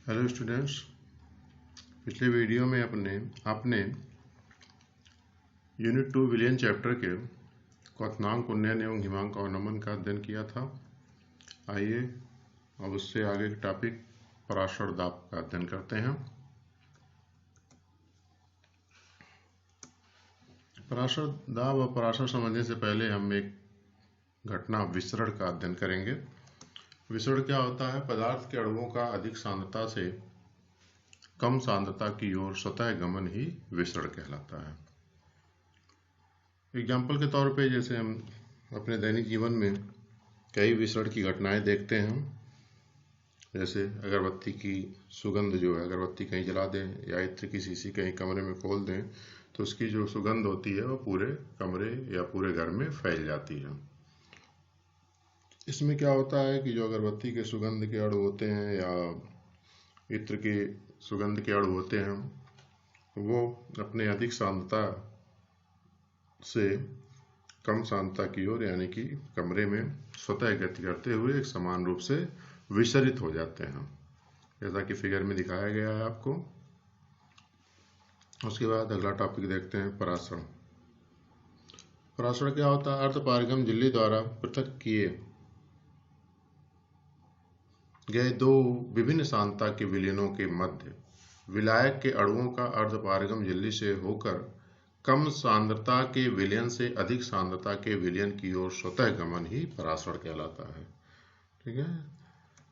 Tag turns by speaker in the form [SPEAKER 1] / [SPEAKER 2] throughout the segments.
[SPEAKER 1] Hello students, पिछले video में आपने यूनिट 2 विलयन चैप्टर के क्वथनांक, उन्नयन एवं हिमांक अवनमन का अध्ययन किया था। आइए अब उससे आगे के टॉपिक पराशर दाब का अध्ययन करते हैं। पराशर दाब और पराशर समझने से पहले हम एक घटना विसरण का अध्ययन करेंगे। विसरण क्या होता है? पदार्थ के अणुओं का अधिक सांद्रता से कम सांद्रता की ओर स्वतः गमन ही विसरण कहलाता है। एग्जाम्पल के तौर पे जैसे हम अपने दैनिक जीवन में कई विसरण की घटनाएं देखते हैं। जैसे अगरबत्ती की सुगंध जो है, अगरबत्ती कहीं जला दें या इत्र की शीशी कहीं कमरे में खोल दें तो उसकी जो सुगंध होती है वो पूरे कमरे या पूरे घर में फैल जाती है। इसमें क्या होता है कि जो अगरबत्ती के सुगंध के अणु होते हैं या इत्र के सुगंध के अणु होते हैं वो अपने अधिक सांद्रता से कम सांद्रता की ओर यानी कि कमरे में स्वतः गति करते हुए एक समान रूप से विसरित हो जाते हैं, जैसा कि फिगर में दिखाया गया है आपको। उसके बाद अगला टॉपिक देखते हैं परासरण। परासरण क्या होता है? अर्धपारगम झिल्ली द्वारा पृथक किए गए दो विभिन्न सांद्रता के विलयनों के मध्य विलायक के अणुओं का अर्धपारगम झिल्ली से होकर कम सांद्रता के विलयन से अधिक सांद्रता के विलयन की ओर स्वतः गमन ही परासरण कहलाता है। ठीक है,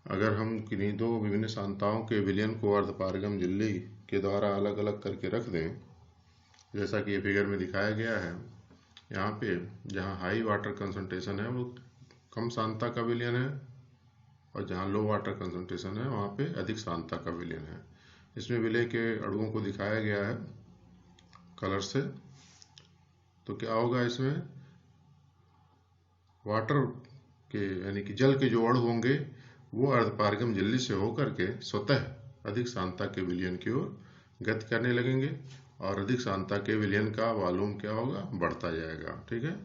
[SPEAKER 1] अगर हम किन्हीं दो विभिन्न सांद्रताओं के विलयन को अर्धपारगम झिल्ली के द्वारा अलग अलग करके रख दें, जैसा कि ये फिगर में दिखाया गया है, यहाँ पे जहाँ हाई वाटर कंसंट्रेशन है वो कम सांद्रता का विलयन है और जहाँ लो वाटर कंसंट्रेशन है वहाँ पे अधिक सांद्रता का विलयन है। इसमें विलय के अणुओं को दिखाया गया है कलर से। तो क्या होगा, इसमें वाटर के यानी कि जल के जो अणु होंगे वो अर्धपारगम झिल्ली से होकर के स्वतः अधिक सांद्रता के विलयन की ओर गति करने लगेंगे और अधिक सांद्रता के विलयन का वॉल्यूम क्या होगा, बढ़ता जाएगा। ठीक है,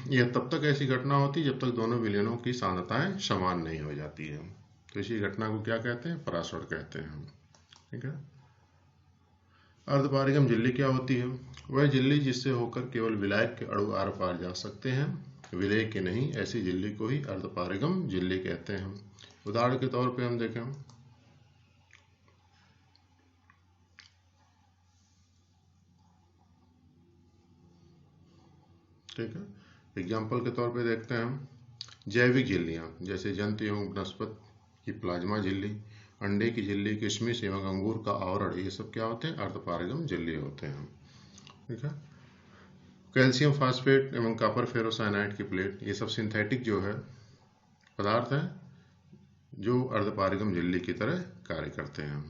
[SPEAKER 1] यह तब तक ऐसी घटना होती है जब तक दोनों विलयनों की सांद्रताएं समान नहीं हो जाती है। तो इसी घटना को क्या कहते हैं? परासरण कहते हैं। ठीक है, अर्धपारगम झिल्ली क्या होती है? वह झिल्ली जिससे होकर केवल विलायक के अणु आर पार जा सकते हैं, विलय के नहीं। ऐसी झिल्ली को ही अर्धपारगम झिल्ली कहते हैं। उदाहरण के तौर पे हम देखें, ठीक है, एग्जाम्पल के तौर पे देखते हैं हम जैविक झिल्लियाँ, जैसे जंतु एवं वनस्पति की प्लाज्मा झिल्ली, अंडे की झिल्ली, किशमिश एवं अंगूर का आवरण, ये सब क्या होते हैं? अर्धपारगम झिल्ली होते हैं। ठीक है, कैल्शियम फास्फेट एवं कॉपर फेरोसाइनाइड की प्लेट, ये सब सिंथेटिक जो है पदार्थ हैं जो अर्धपारगम झिल्ली की तरह कार्य करते हैं।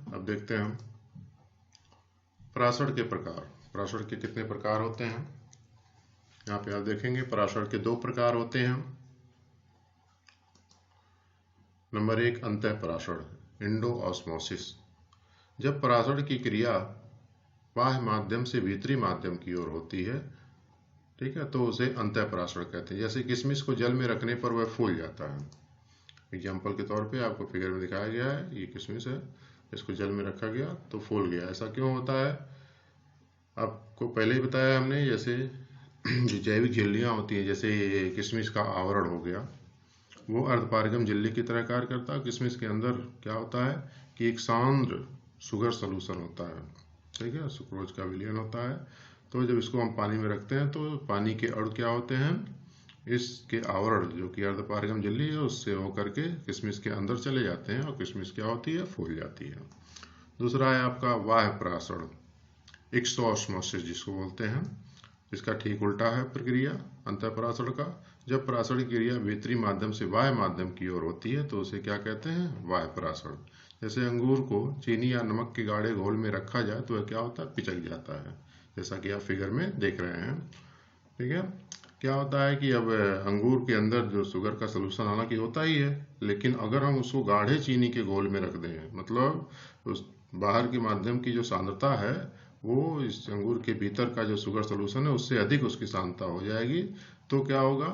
[SPEAKER 1] अब देखते हैं हम परासरण के प्रकार। परासरण के कितने प्रकार होते हैं? यहाँ पे आप देखेंगे परासरण के दो प्रकार होते हैं। नंबर 1 अंतःपरासरण, इंडो ऑस्मोसिस। जब परासरण की क्रिया बाह्य माध्यम से भीतरी माध्यम की ओर होती है, ठीक है, तो उसे अंतःपरासरण कहते हैं। जैसे किशमिश को जल में रखने पर वह फूल जाता है। एग्जाम्पल के तौर पे आपको फिगर में दिखाया गया है, ये किशमिश है, इसको जल में रखा गया तो फूल गया। ऐसा क्यों होता है? आपको पहले ही बताया हमने, जैसे जो जैविक झिल्लियाँ होती हैं, जैसे ये किशमिश का आवरण हो गया, वो अर्धपारगम झिल्ली की तरह कार्य करता है। किशमिश के अंदर क्या होता है कि एक सांद्र शुगर सोल्यूशन होता है, ठीक है, सुक्रोज का विलयन होता है। तो जब इसको हम पानी में रखते हैं तो पानी के अणु क्या होते हैं, इसके आवरण जो कि अर्धपारगम झिल्ली है उससे होकर के किशमिश के अंदर चले जाते हैं और किशमिश क्या होती है, फूल जाती है। दूसरा है आपका बाह्य परासरण, एक्सोऑस्मोसिस जिसको बोलते हैं। इसका ठीक उल्टा है प्रक्रिया अंतःपरासरण का। जब परासरण की क्रिया भीतरी माध्यम से बाह्य माध्यम की ओर होती है तो उसे क्या कहते हैं, बाह्य परासरण। जैसे अंगूर को चीनी या नमक के गाढ़े घोल में रखा जाए तो वह क्या होता है, पिचक जाता है, जैसा कि आप फिगर में देख रहे हैं। ठीक है, क्या होता है कि अब अंगूर के अंदर जो शुगर का सोल्यूशन हालांकि होता ही है, लेकिन अगर हम उसको गाढ़े चीनी के घोल में रख दें, मतलब उस बाहर के माध्यम की जो सांद्रता है वो इस अंगूर के भीतर का जो शुगर सोल्यूशन है उससे अधिक उसकी सांद्रता हो जाएगी, तो क्या होगा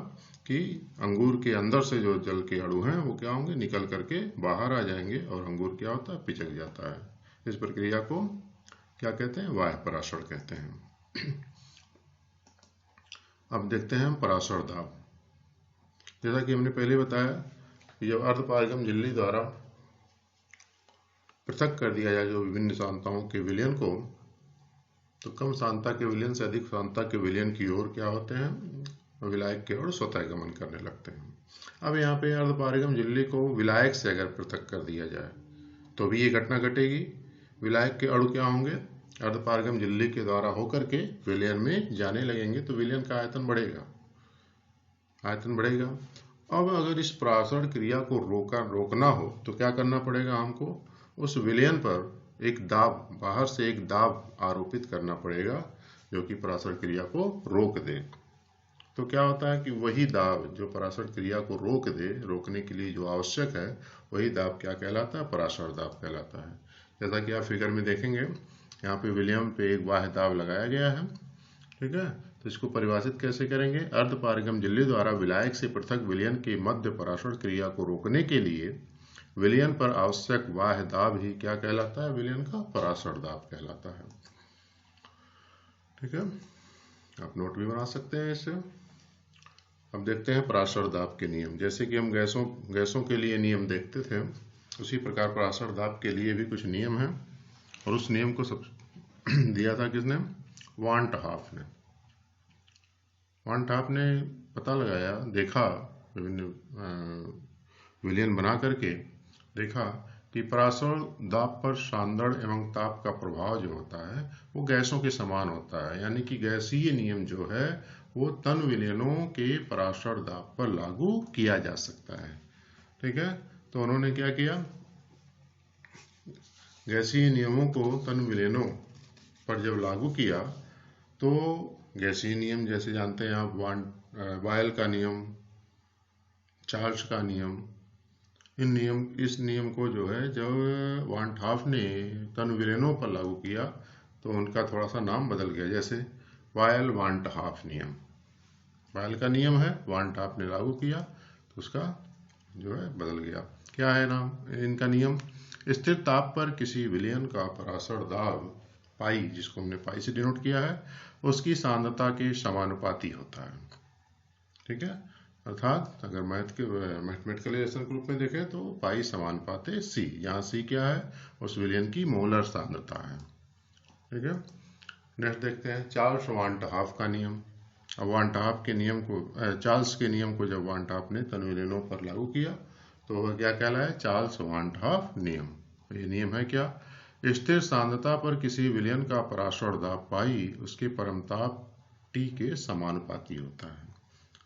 [SPEAKER 1] कि अंगूर के अंदर से जो जल के अणु हैं वो क्या होंगे, निकल करके बाहर आ जाएंगे और अंगूर क्या होता है, पिचक जाता है। इस प्रक्रिया को क्या कहते हैं, बाह्य पराशर कहते हैं। अब देखते हैं हम पराशर दाब। जैसा कि हमने पहले बताया कि जब अर्धपारगम झिल्ली द्वारा पृथक कर दिया जाए जो विभिन्न सांताओं के विलयन को, तो कम सांता के विलयन से अधिक सांता के विलयन की ओर क्या होते हैं, विलायक की ओर स्वतः गमन करने लगते हैं। अब यहाँ पे अर्धपारगम झिल्ली को विलायक से अगर पृथक कर दिया जाए तो भी ये घटना घटेगी। विलायक के अणु क्या होंगे, अर्धपारगम झिल्ली के द्वारा होकर के विलयन में जाने लगेंगे, तो विलयन का आयतन बढ़ेगा, आयतन बढ़ेगा। अब अगर इस परासरण क्रिया को रोकना हो तो क्या करना पड़ेगा, हमको उस विलयन पर एक दाब, बाहर से एक दाब आरोपित करना पड़ेगा जो कि परासरण क्रिया को रोक दे। तो क्या होता है कि वही दाब जो परासरण क्रिया को रोक दे, रोकने के लिए जो आवश्यक है, वही दाब क्या कहलाता है, परासरण दाब कहलाता है। जैसा कि आप फिगर में देखेंगे, यहाँ पे विलयन पे एक बाह्य दाब लगाया गया है, ठीक है। तो इसको परिभाषित कैसे करेंगे, अर्धपारगम झिल्ली द्वारा विलायक से पृथक विलयन के मध्य परासरण क्रिया को रोकने के लिए विलयन पर आवश्यक बाह्य दाब ही क्या कहलाता है, विलयन का परासरण दाब कहलाता है, ठीक है। आप नोट भी बना सकते हैं इससे। अब देखते हैं परासरण दाब के नियम। जैसे कि हम गैसों के लिए नियम देखते थे, उसी प्रकार परासरण दाब के लिए भी कुछ नियम हैं, और उस नियम को सब दिया था किसने, वान 't हाफ ने। वान 't हाफ ने पता लगाया, देखा, विभिन्न विलयन बना करके देखा कि परासरण दाब पर सांद्रण एवं ताप का प्रभाव जो होता है वो गैसों के समान होता है, यानी कि गैसीय नियम जो है वो तन विलयनों के परासरण दाब पर लागू किया जा सकता है, ठीक है। तो उन्होंने क्या किया, गैसीय नियमों को तन विलयनों पर जब लागू किया तो गैसीय नियम जैसे जानते हैं आप, बॉयल का नियम, चार्ल्स का नियम, इस नियम को जो है जब वान 't हाफ ने तन विलयनों पर लागू किया तो उनका थोड़ा सा नाम बदल गया। जैसे वायल वान 't हाफ नियम, वायल का नियम है, वान 't हाफ ने लागू किया तो उसका जो है बदल गया। क्या है नाम इनका नियम, स्थिर ताप पर किसी विलयन का परासरण दाब पाई, जिसको हमने पाई से डिनोट किया है, उसकी सांद्रता के समानुपाती होता है, ठीक है। अर्थात अगर मैथमेटिकल रिलेशन के रूप में देखें तो पाई समानुपाते सी, यहाँ सी क्या है, उस विलयन की मोलर सांद्रता है, ठीक है। नेक्स्ट देखते हैं चार्ल्स वान 't हाफ का नियम। अब वान 't हाफ के नियम को, चार्ल्स के नियम को जब वान 't हाफ ने तन विलयनों पर लागू किया तो वह क्या कहलाया, चार्ल्स वान 't हाफ नियम। ये नियम है क्या, स्थिर सांद्रता पर किसी विलयन का परासरण दाब पाई उसके परमताप T के समानुपाती होता है,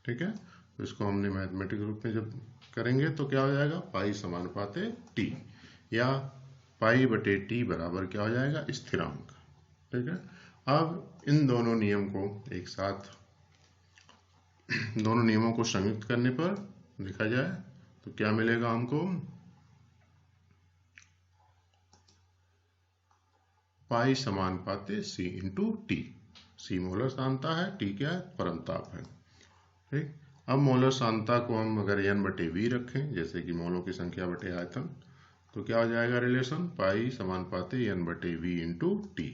[SPEAKER 1] ठीक है। तो इसको हमने मैथमेटिकल रूप में जब करेंगे तो क्या हो जाएगा, पाई समानुपाते T, या पाई बटे T बराबर क्या हो जाएगा, स्थिरांक, ठीक है। अब इन दोनों नियम को एक साथ, दोनों नियमों को संयुक्त करने पर देखा जाए तो क्या मिलेगा हमको, पाई समानुपाते C into T। C molar सांद्रता है, T क्या है, परमताप है, ठीक। अब मोलर सांद्रता को हम अगर n बटे V रखें, जैसे कि मोलों की संख्या बटे आयतन, तो क्या हो जाएगा रिलेशन, पाई समानुपाती n बटे V इंटू T।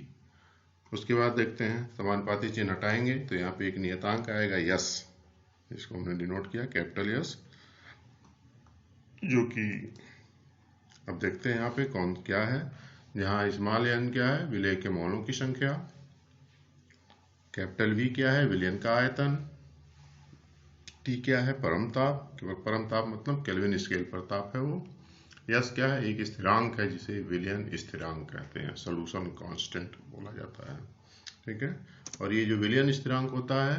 [SPEAKER 1] उसके बाद देखते हैं समानुपाती चिन्ह हटाएंगे तो यहाँ पे एक नियतांक आएगा यस, इसको हमने डिनोट किया कैपिटल यस, जो कि अब देखते हैं यहाँ पे कौन क्या है, जहाँ स्मॉल n क्या है, विलय के मोलों की संख्या, कैपिटल V क्या है, विलयन का आयतन, T क्या है, परमताप, परमताप मतलब केल्विन स्केल पर ताप है वो, यस क्या है, एक स्थिरांक है जिसे विलयन स्थिरांक कहते हैं, सोल्यूशन कांस्टेंट बोला जाता है, ठीक है। और ये जो विलयन स्थिरांक होता है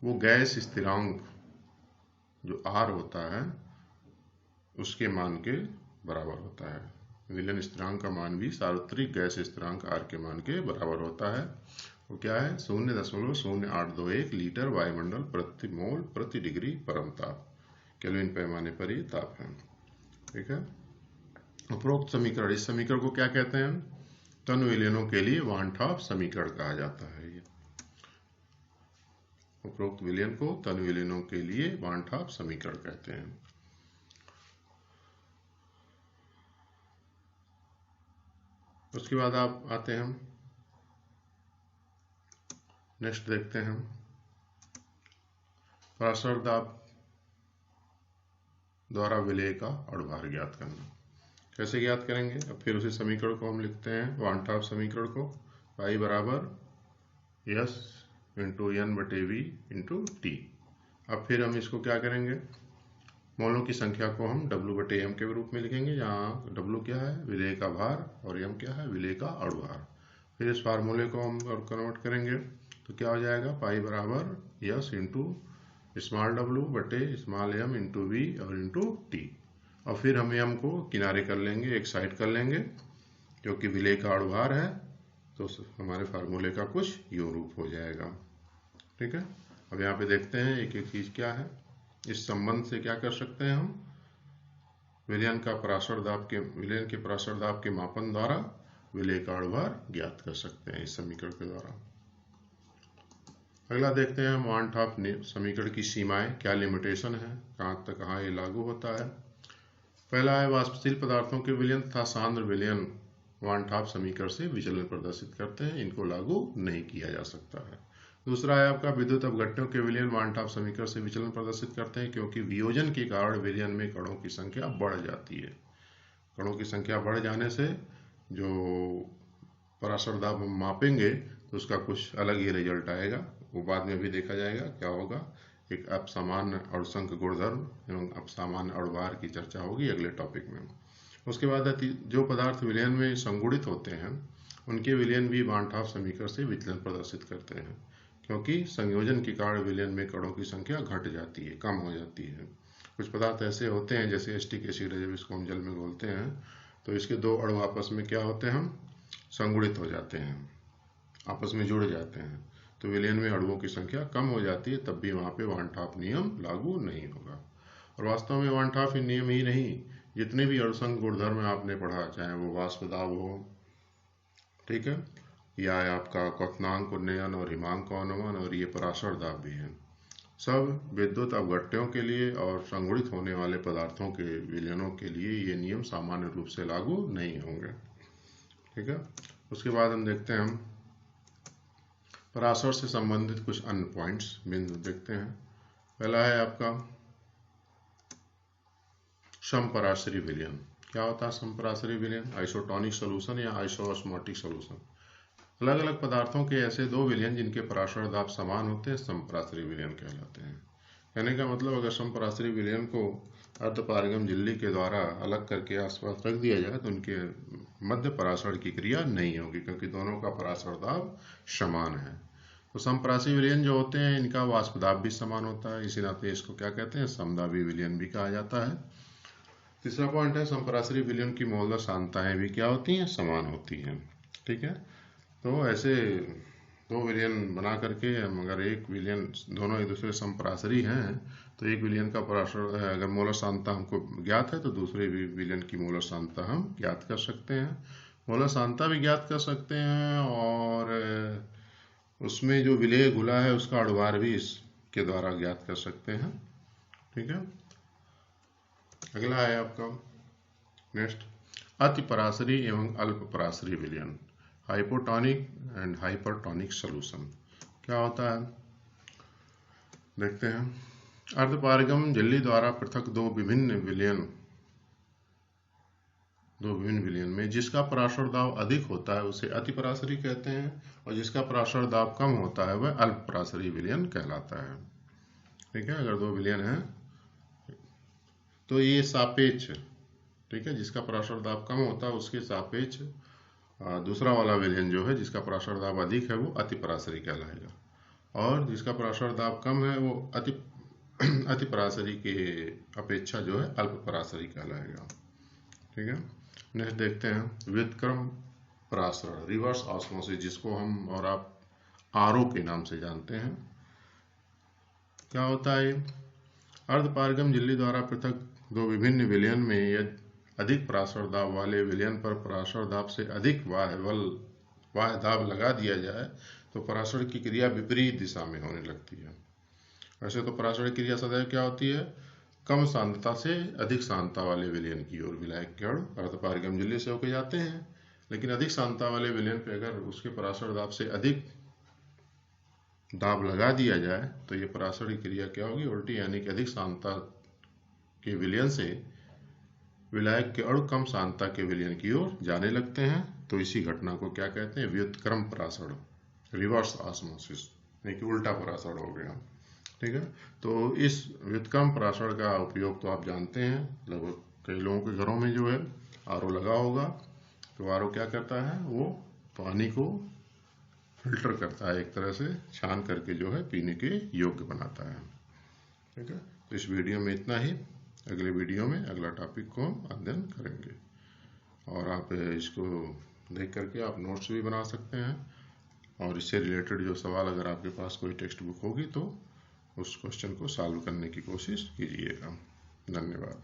[SPEAKER 1] वो गैस स्थिरांक जो R होता है उसके मान के बराबर होता है। विलयन स्थिरांक का मान भी सार्वत्रिक गैस स्थिरांक R के मान के बराबर होता है। वो क्या है, 0.0821 लीटर वायुमंडल प्रति मोल प्रति डिग्री परमताप, केल्विन पैमाने पर ये ताप है, ठीक है। उपरोक्त समीकरण, इस समीकरण को क्या कहते हैं, तन विलयनों के लिए वान 't हाफ समीकरण कहा जाता है। ये उपरोक्त विलयन को तन विलयनों के लिए वान टॉप समीकरण कहते हैं। उसके बाद आप आते हैं, नेक्स्ट देखते हैं पराशर दाब द्वारा विलेय का अणुभार ज्ञात करना। कैसे ज्ञात करेंगे? अब फिर उसी समीकरण को हम लिखते हैं, वान टॉप समीकरण को, पाई बराबर एस इंटू एन बटे वी इंटू टी। अब फिर हम इसको क्या करेंगे, मोलों की संख्या को हम W बटे एम के रूप में लिखेंगे, जहाँ W क्या है, विलेय का भार, और m क्या है, विलेय का अणुभार। फिर इस फार्मूले को हम और कन्वर्ट करेंगे तो क्या हो जाएगा, पाई बराबर यस इंटू स्मॉल w बटे स्मॉल m इंटू वी और इंटू टी। और फिर हम m को किनारे कर लेंगे, एक साइड कर लेंगे, क्योंकि विलेय का अणुभार है तो हमारे फार्मूले का कुछ यूं रूप हो जाएगा। ठीक है, अब यहाँ पे देखते हैं एक एक चीज क्या है। इस संबंध से क्या कर सकते हैं हम, विलयन के पराशर दाब के मापन द्वारा विलेय का अणुभार ज्ञात कर सकते हैं इस समीकरण के द्वारा। अगला देखते हैं वान टॉप समीकरण की सीमाएं, क्या लिमिटेशन है, कहाँ तक कहाँ ये लागू होता है। पहला है, वाष्पशील पदार्थों के विलयन तथा सांद्र विलयन वान टॉप समीकरण से विचलन प्रदर्शित करते हैं, इनको लागू नहीं किया जा सकता है। दूसरा है आपका, विद्युत अपघट्यों के विलयन वान टॉप समीकरण से विचलन प्रदर्शित करते हैं, क्योंकि वियोजन के कारण विलयन में कणों की संख्या बढ़ जाती है। कणों की संख्या बढ़ जाने से जो पराशर दाब हम मापेंगे तो उसका कुछ अलग ही रिजल्ट आएगा, वो बाद में भी देखा जाएगा क्या होगा। एक अपसामान्य अणुसंख्य गुणधर्म एवं अपसामान्य अणुभार की चर्चा होगी अगले टॉपिक में। उसके बाद जो पदार्थ विलयन में संगुणित होते हैं उनके विलयन भी वान टॉप समीकरण से विचलन प्रदर्शित करते हैं, क्योंकि संयोजन के कारण विलयन में कणों की संख्या घट जाती है, कम हो जाती है। कुछ पदार्थ ऐसे होते हैं जैसे एसिटिक एसिड है, जब इसको हम जल में घोलते हैं तो इसके दो अणु आपस में क्या होते हैं, हम संगुणित हो जाते हैं, आपस में जुड़ जाते हैं, तो विलयन में अणुओं की संख्या कम हो जाती है, तब भी वहां पे वान टॉप नियम लागू नहीं होगा। और वास्तव में वान टॉप नियम ही नहीं, जितने भी अणुसंघ गुणधर्म आपने पढ़ा, चाहे वो वाष्प दाब हो, ठीक है, या आपका क्वथनांक उन्नयन और हिमांक अनुमान, और ये पराशर दाब भी है, सब विद्युत अपघट्यों के लिए और संगुणित होने वाले पदार्थों के विलयनों के लिए ये नियम सामान्य रूप से लागू नहीं होंगे। ठीक है, उसके बाद हम देखते हैं, हम पराशर से संबंधित कुछ अन्य पॉइंट्स बिंदु देखते हैं। पहला है आपका समपराशरी विलयन। क्या होता है समपराशरी विलयन? आइसोटोनिक सॉल्यूशन या आइसोऑस्मोटिक सॉल्यूशन, अलग अलग पदार्थों के ऐसे दो विलयन जिनके पराशर दाब समान होते हैं समपराशरी विलयन कहलाते हैं। कहने का मतलब, अगर समपराशरी विलयन को अर्धपारगम झिल्ली के द्वारा अलग करके आसपास रख दिया जाए तो उनके मध्य पराशर की क्रिया नहीं होगी, क्योंकि दोनों का पराशर दाब समान है। तो समपराशरी विलयन जो होते हैं इनका वाष्प दाब भी समान होता है, इसी नाते इसको क्या कहते हैं, समदाबी विलयन भी कहा जाता है। तीसरा पॉइंट है, समपराशरी विलयन की मौलिक सांद्रताएं भी क्या होती हैं, समान होती हैं। ठीक है, तो ऐसे दो विलयन बना करके अगर एक विलयन दोनों एक दूसरे समपराशरी हैं तो एक विलयन का पराशर अगर मोलर सांद्रता हमको ज्ञात है तो दूसरे विलयन की मोलर सांद्रता हम ज्ञात कर सकते हैं। मोलर सांद्रता भी ज्ञात कर सकते हैं और उसमें जो विलेय घुला है उसका अणुभार भी इसके द्वारा ज्ञात कर सकते हैं। ठीक है, अगला है आपका नेक्स्ट, अति पराशरी एवं अल्प पराशरी विलयन, हाइपोटोनिक एंड हाइपरटोनिक सॉल्यूशन। क्या होता है देखते हैं। अर्धपारगम झिल्ली द्वारा पृथक दो विभिन्न विलयन में जिसका पराशर दाब अधिक होता है उसे अति पराशरी कहते हैं, और जिसका पराशर दाब कम होता है वह अल्प पराशरी विलयन कहलाता है। ठीक है, अगर दो विलयन है तो ये सापेक्ष, ठीक है, जिसका पराशर दाब कम होता है उसके सापेक्ष दूसरा वाला विलयन जो है जिसका पराशर दाब अधिक है वो अति पराशरी कहलाएगा, और जिसका पराशर दाब कम है वो अति पराशरी के अपेक्षा जो है अल्प पराशरी कहलाएगा। ठीक है, नेक्स्ट देखते हैं व्युत्क्रम पराशरण, रिवर्स ऑस्मोसिस, जिसको हम और आप आरओ के नाम से जानते हैं। क्या होता है? अर्धपारगम झिल्ली द्वारा पृथक दो विभिन्न विलयन में यदि अधिक पराशर दाब वाले विलयन पर पराशर दाब से अधिक बाह्य दाब लगा दिया जाए तो पराशर की क्रिया विपरीत दिशा में होने लगती है। वैसे तो परासरण क्रिया सदैव क्या होती है, कम सांद्रता से अधिक सांद्रता वाले विलयन की ओर विलायक के अणु अर्धपारगम्य जलीय से होकर जाते हैं। लेकिन अधिक सांद्रता वाले विलयन पे अगर उसके परासरण दाब से अधिक दाब लगा दिया जाए तो ये परासरण क्रिया क्या होगी, उल्टी, यानी कि अधिक सांद्रता के विलयन से विलायक के अणु कम सांद्रता के विलयन की ओर जाने लगते हैं। तो इसी घटना को क्या कहते हैं, व्युत्क्रम परासरण, रिवर्स ऑस्मोसिस, यानी कि उल्टा परासरण हो गया। ठीक है, तो इस व्युत्क्रम परासरण का उपयोग तो आप जानते हैं, लगभग कई लोगों के घरों में जो है आरओ लगा होगा। तो आरओ क्या करता है, वो पानी को फिल्टर करता है, एक तरह से छान करके जो है पीने के योग्य बनाता है। ठीक है, तो इस वीडियो में इतना ही। अगले वीडियो में अगला टॉपिक को हम अध्ययन करेंगे, और आप इसको देख करके आप नोट्स भी बना सकते हैं, और इससे रिलेटेड जो सवाल अगर आपके पास कोई टेक्स्ट बुक होगी तो उस क्वेश्चन को सॉल्व करने की कोशिश कीजिएगा। धन्यवाद।